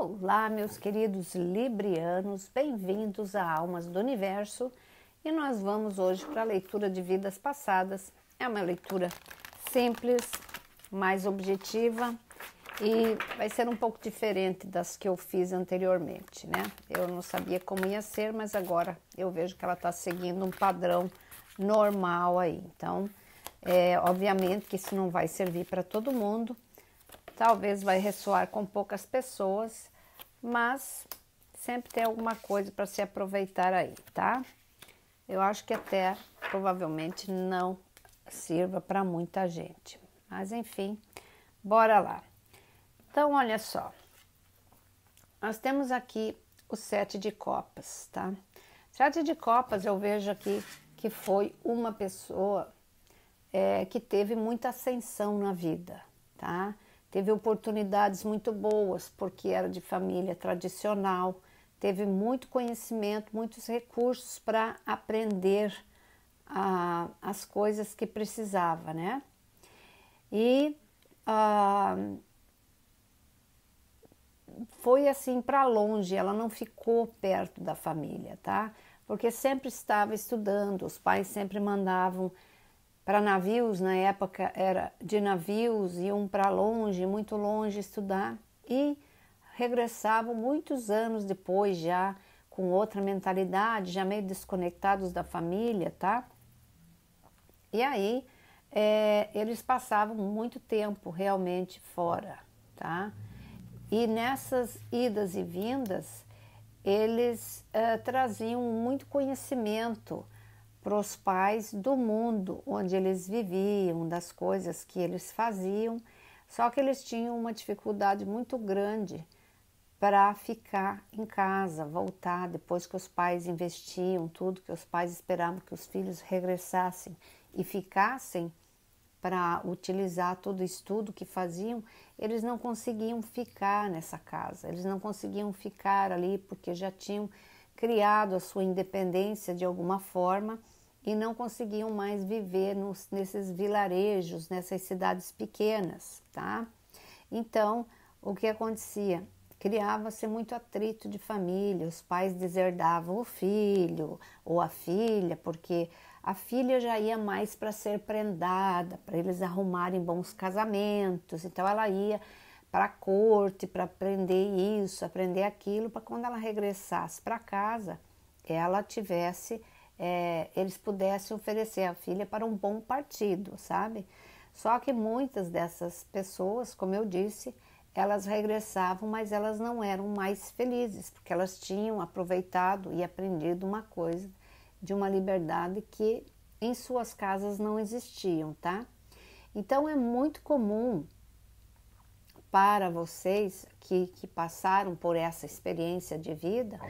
Olá, meus queridos librianos, bem-vindos a Almas do Universo. E nós vamos hoje para a leitura de vidas passadas. É uma leitura simples, mais objetiva e vai ser um pouco diferente das que eu fiz anteriormente, né? Eu não sabia como ia ser, mas agora eu vejo que ela está seguindo um padrão normal aí. Então, obviamente que isso não vai servir para todo mundo. Talvez vai ressoar com poucas pessoas, mas sempre tem alguma coisa para se aproveitar aí, tá? Eu acho que até provavelmente não sirva para muita gente. Mas enfim, bora lá. Então, olha só. Nós temos aqui o 7 de copas, tá? 7 de copas eu vejo aqui que foi uma pessoa que teve muita ascensão na vida, tá? Teve oportunidades muito boas, porque era de família tradicional, teve muito conhecimento, muitos recursos para aprender as coisas que precisava, né? E foi assim para longe, ela não ficou perto da família, tá? Porque sempre estava estudando, os pais sempre mandavam para navios, na época era de navios, iam para longe, muito longe estudar e regressavam muitos anos depois já com outra mentalidade, já meio desconectados da família, tá? E aí eles passavam muito tempo realmente fora, tá? E nessas idas e vindas, eles traziam muito conhecimento para os pais do mundo onde eles viviam, das coisas que eles faziam, só que eles tinham uma dificuldade muito grande para ficar em casa, voltar depois que os pais investiam tudo, que os pais esperavam que os filhos regressassem e ficassem para utilizar todo o estudo que faziam, eles não conseguiam ficar nessa casa, eles não conseguiam ficar ali porque já tinham criado a sua independência de alguma forma e não conseguiam mais viver nesses vilarejos, nessas cidades pequenas, tá? Então, o que acontecia? Criava-se muito atrito de família, os pais deserdavam o filho ou a filha, porque a filha já ia mais para ser prendada, para eles arrumarem bons casamentos, então ela ia para a corte para aprender isso, aprender aquilo, para quando ela regressasse para casa, ela tivesse, eles pudessem oferecer a filha para um bom partido, sabe? Só que muitas dessas pessoas, como eu disse, elas regressavam, mas elas não eram mais felizes, porque elas tinham aproveitado e aprendido uma coisa de uma liberdade que em suas casas não existiam, tá? Então é muito comum para vocês que passaram por essa experiência de vida,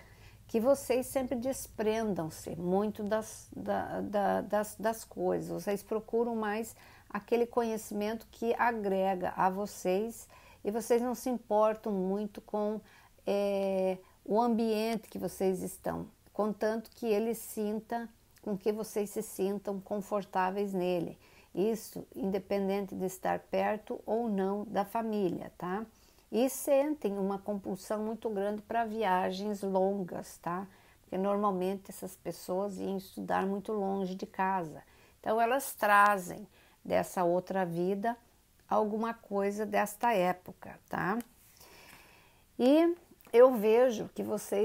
que vocês sempre desprendam-se muito das coisas, vocês procuram mais aquele conhecimento que agrega a vocês e vocês não se importam muito com o ambiente que vocês estão, contanto que ele sinta, com que vocês se sintam confortáveis nele. Isso independente de estar perto ou não da família, tá? E sentem uma compulsão muito grande para viagens longas, tá? Porque normalmente essas pessoas iam estudar muito longe de casa. Então elas trazem dessa outra vida alguma coisa desta época, tá? E eu vejo que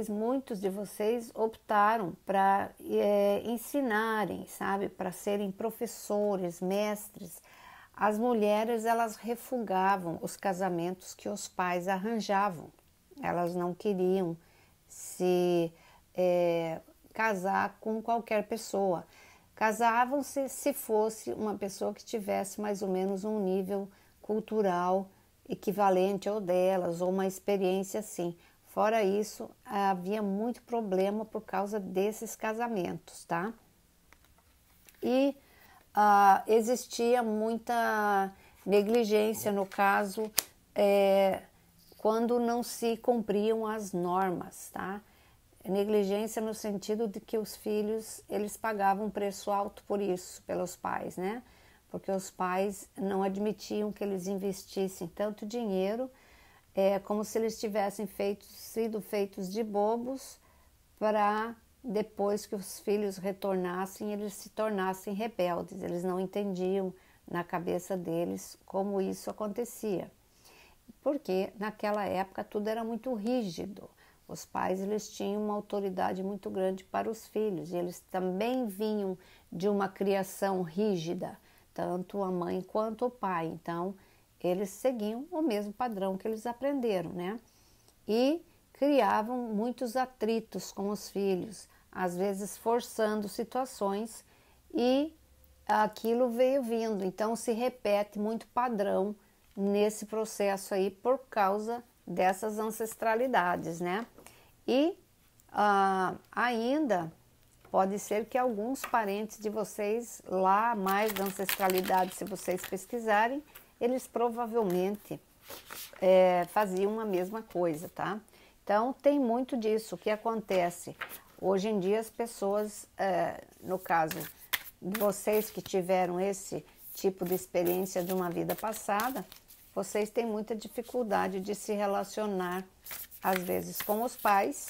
muitos de vocês optaram para ensinarem, sabe? Para serem professores, mestres. As mulheres, elas refugavam os casamentos que os pais arranjavam. Elas não queriam se casar com qualquer pessoa. Casavam-se se fosse uma pessoa que tivesse mais ou menos um nível cultural equivalente ao delas, ou uma experiência assim. Fora isso, havia muito problema por causa desses casamentos, tá? E existia muita negligência, no caso, quando não se cumpriam as normas, tá? Negligência no sentido de que os filhos, eles pagavam um preço alto por isso, pelos pais, né? Porque os pais não admitiam que eles investissem tanto dinheiro é como se eles tivessem sido feitos de bobos para depois que os filhos retornassem, eles se tornassem rebeldes. Eles não entendiam na cabeça deles como isso acontecia. Porque naquela época tudo era muito rígido. Os pais eles tinham uma autoridade muito grande para os filhos e eles também vinham de uma criação rígida, tanto a mãe quanto o pai. Então, eles seguiam o mesmo padrão que eles aprenderam, né? E criavam muitos atritos com os filhos, às vezes forçando situações, e aquilo veio vindo. Então, se repete muito padrão nesse processo aí por causa dessas ancestralidades, né? E ainda pode ser que alguns parentes de vocês lá, mais da ancestralidade, se vocês pesquisarem, eles provavelmente faziam a mesma coisa, tá? Então, tem muito disso. O que acontece? Hoje em dia, as pessoas, no caso de vocês que tiveram esse tipo de experiência de uma vida passada, vocês têm muita dificuldade de se relacionar, às vezes, com os pais,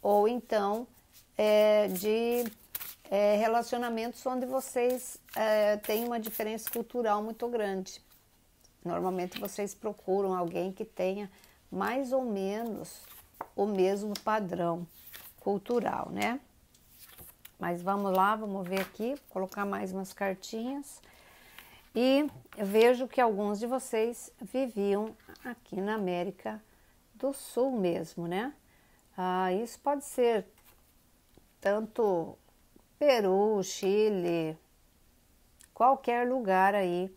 ou então de relacionamentos onde vocês têm uma diferença cultural muito grande. Normalmente vocês procuram alguém que tenha mais ou menos o mesmo padrão cultural, né? Mas vamos lá, vamos ver aqui, vou colocar mais umas cartinhas. E eu vejo que alguns de vocês viviam aqui na América do Sul mesmo, né? Isso pode ser tanto Peru, Chile, qualquer lugar aí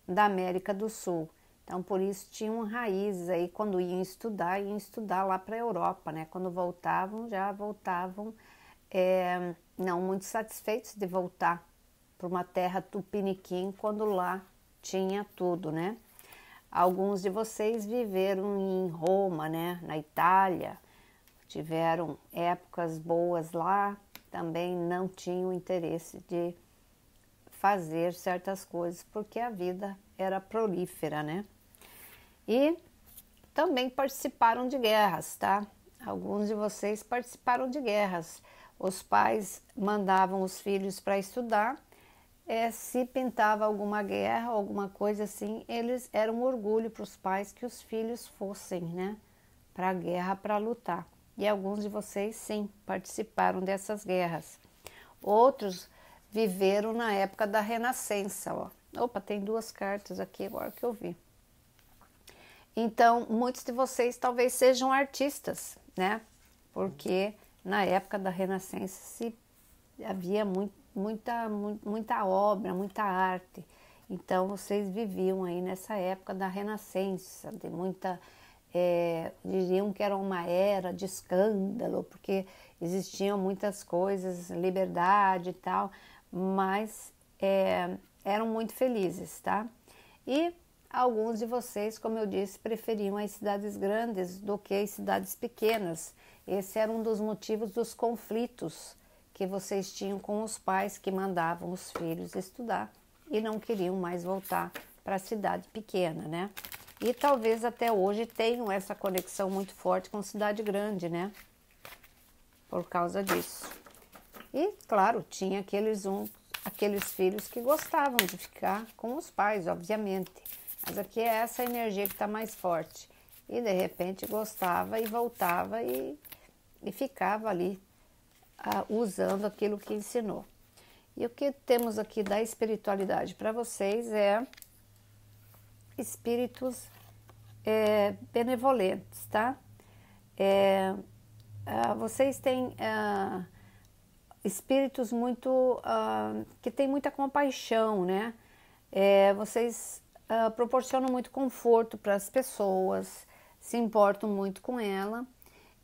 da América do Sul. Então, por isso tinham raízes aí, quando iam estudar lá para a Europa, né? Quando voltavam, já voltavam não muito satisfeitos de voltar para uma terra tupiniquim, quando lá tinha tudo, né? Alguns de vocês viveram em Roma, né? Na Itália, tiveram épocas boas lá, também não tinham interesse de fazer certas coisas, porque a vida era prolífera, né? E também participaram de guerras, tá? Alguns de vocês participaram de guerras. Os pais mandavam os filhos para estudar, se pintava alguma guerra, alguma coisa assim, eles eram um orgulho para os pais que os filhos fossem, né, para a guerra para lutar. E alguns de vocês, sim, participaram dessas guerras. Outros viveram na época da Renascença, ó. Opa, tem duas cartas aqui agora que eu vi. Então, muitos de vocês talvez sejam artistas, né? Porque na época da Renascença havia muita obra, muita arte. Então, vocês viviam aí nessa época da Renascença, de muita... diriam que era uma era de escândalo, porque existiam muitas coisas, liberdade e tal, mas eram muito felizes, tá? E alguns de vocês, como eu disse, preferiam as cidades grandes do que as cidades pequenas. Esse era um dos motivos dos conflitos que vocês tinham com os pais que mandavam os filhos estudar e não queriam mais voltar para a cidade pequena, né? E talvez até hoje tenham essa conexão muito forte com cidade grande, né? Por causa disso. E, claro, tinha aqueles filhos que gostavam de ficar com os pais, obviamente. Mas aqui é essa energia que está mais forte. E, de repente, gostava e voltava e ficava ali usando aquilo que ensinou. E o que temos aqui da espiritualidade para vocês é espíritos benevolentes, tá? Vocês têm espíritos muito que têm muita compaixão, né? Vocês proporcionam muito conforto para as pessoas, se importam muito com ela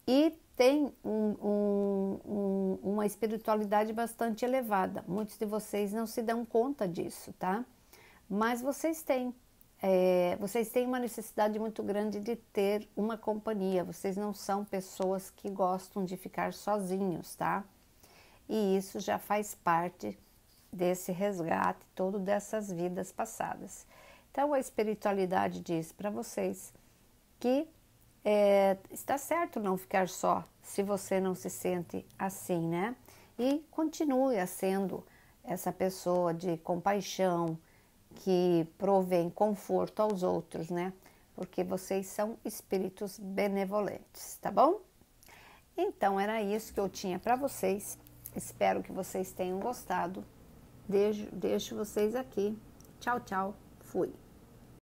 e tem uma espiritualidade bastante elevada. Muitos de vocês não se dão conta disso, tá? Mas vocês têm. Vocês têm uma necessidade muito grande de ter uma companhia. Vocês não são pessoas que gostam de ficar sozinhos, tá? E isso já faz parte desse resgate, todo dessas vidas passadas. Então, a espiritualidade diz para vocês que está certo não ficar só se você não se sente assim, né? E continue sendo essa pessoa de compaixão que provém conforto aos outros, né? Porque vocês são espíritos benevolentes, tá bom? Então era isso que eu tinha para vocês. Espero que vocês tenham gostado. Deixo vocês aqui. Tchau, tchau. Fui.